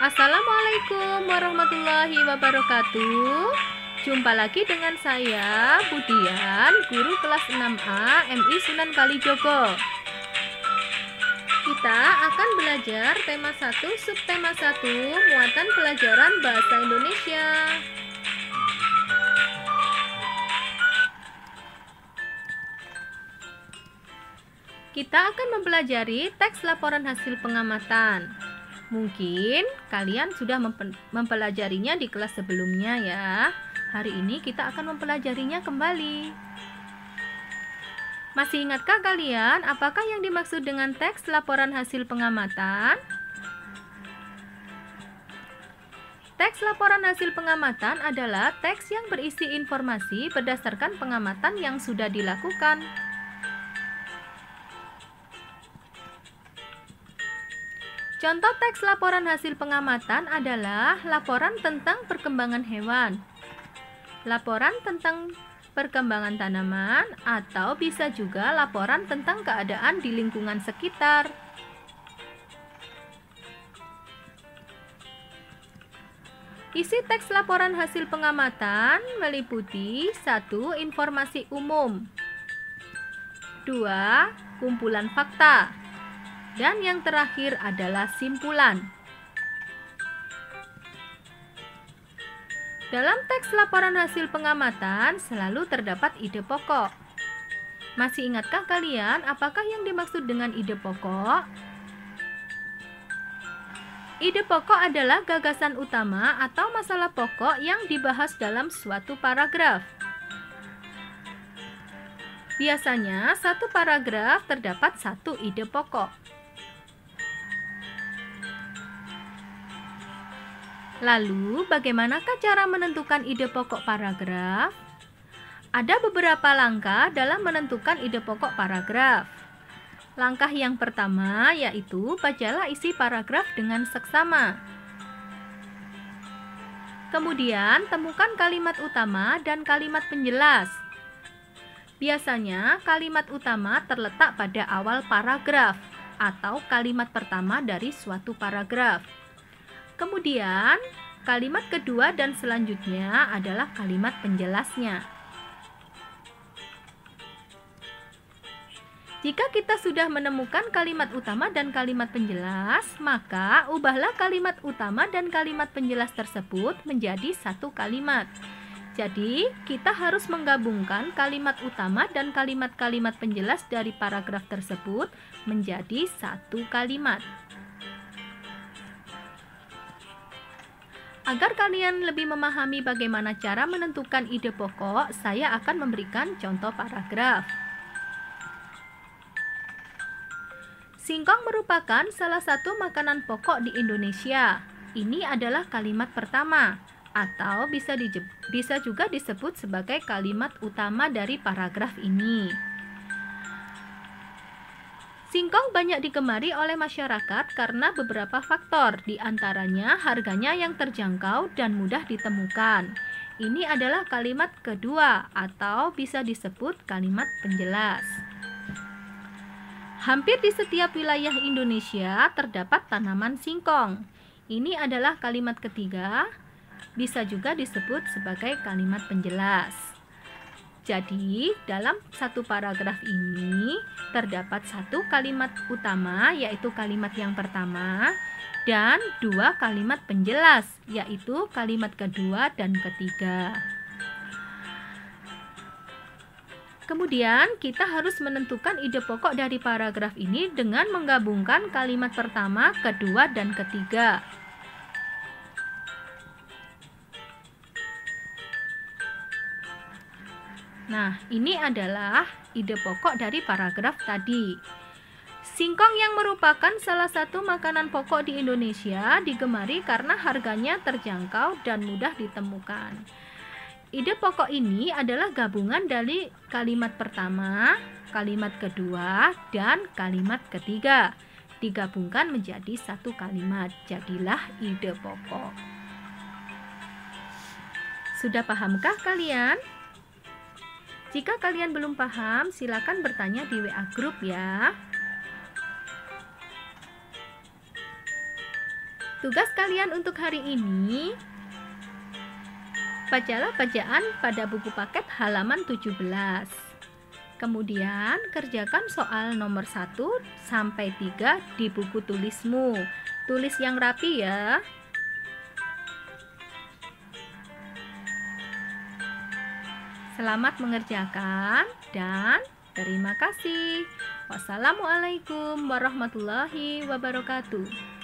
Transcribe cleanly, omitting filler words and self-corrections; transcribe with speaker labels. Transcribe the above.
Speaker 1: Assalamualaikum warahmatullahi wabarakatuh. Jumpa lagi dengan saya, Budian, guru kelas 6A MI Sunan Kalijogo. Kita akan belajar tema 1, subtema 1, muatan pelajaran bahasa Indonesia. Kita akan mempelajari teks laporan hasil pengamatan. Mungkin kalian sudah mempelajarinya di kelas sebelumnya ya. Hari ini kita akan mempelajarinya kembali. Masih ingatkah kalian apakah yang dimaksud dengan teks laporan hasil pengamatan? Teks laporan hasil pengamatan adalah teks yang berisi informasi berdasarkan pengamatan yang sudah dilakukan. Contoh teks laporan hasil pengamatan adalah laporan tentang perkembangan hewan, laporan tentang perkembangan tanaman, atau bisa juga laporan tentang keadaan di lingkungan sekitar. Isi teks laporan hasil pengamatan meliputi 1. Informasi umum, 2. Kumpulan fakta, dan yang terakhir adalah simpulan. Dalam teks laporan hasil pengamatan selalu terdapat ide pokok. Masih ingatkah kalian apakah yang dimaksud dengan ide pokok? Ide pokok adalah gagasan utama atau masalah pokok yang dibahas dalam suatu paragraf. Biasanya satu paragraf terdapat satu ide pokok. Lalu, bagaimanakah cara menentukan ide pokok paragraf? Ada beberapa langkah dalam menentukan ide pokok paragraf. Langkah yang pertama yaitu bacalah isi paragraf dengan seksama. Kemudian, temukan kalimat utama dan kalimat penjelas. Biasanya, kalimat utama terletak pada awal paragraf atau kalimat pertama dari suatu paragraf. Kemudian, kalimat kedua dan selanjutnya adalah kalimat penjelasnya. Jika kita sudah menemukan kalimat utama dan kalimat penjelas, maka ubahlah kalimat utama dan kalimat penjelas tersebut menjadi satu kalimat. Jadi, kita harus menggabungkan kalimat utama dan kalimat-kalimat penjelas dari paragraf tersebut menjadi satu kalimat. Agar kalian lebih memahami bagaimana cara menentukan ide pokok, saya akan memberikan contoh paragraf. Singkong merupakan salah satu makanan pokok di Indonesia. Ini adalah kalimat pertama, atau bisa juga disebut sebagai kalimat utama dari paragraf ini. Singkong banyak digemari oleh masyarakat karena beberapa faktor, di antaranya harganya yang terjangkau dan mudah ditemukan. Ini adalah kalimat kedua atau bisa disebut kalimat penjelas. Hampir di setiap wilayah Indonesia terdapat tanaman singkong. Ini adalah kalimat ketiga, bisa juga disebut sebagai kalimat penjelas. Jadi, dalam satu paragraf ini terdapat satu kalimat utama, yaitu kalimat yang pertama, dan dua kalimat penjelas, yaitu kalimat kedua dan ketiga. Kemudian, kita harus menentukan ide pokok dari paragraf ini dengan menggabungkan kalimat pertama, kedua, dan ketiga. Nah, ini adalah ide pokok dari paragraf tadi. Singkong yang merupakan salah satu makanan pokok di Indonesia digemari karena harganya terjangkau dan mudah ditemukan. Ide pokok ini adalah gabungan dari kalimat pertama, kalimat kedua, dan kalimat ketiga. Digabungkan menjadi satu kalimat, jadilah ide pokok. Sudah pahamkah kalian? Jika kalian belum paham, silakan bertanya di WA grup ya. Tugas kalian untuk hari ini, bacalah bacaan pada buku paket halaman 17. Kemudian kerjakan soal nomor 1 sampai 3 di buku tulismu. Tulis yang rapi ya. Selamat mengerjakan dan terima kasih. Wassalamualaikum warahmatullahi wabarakatuh.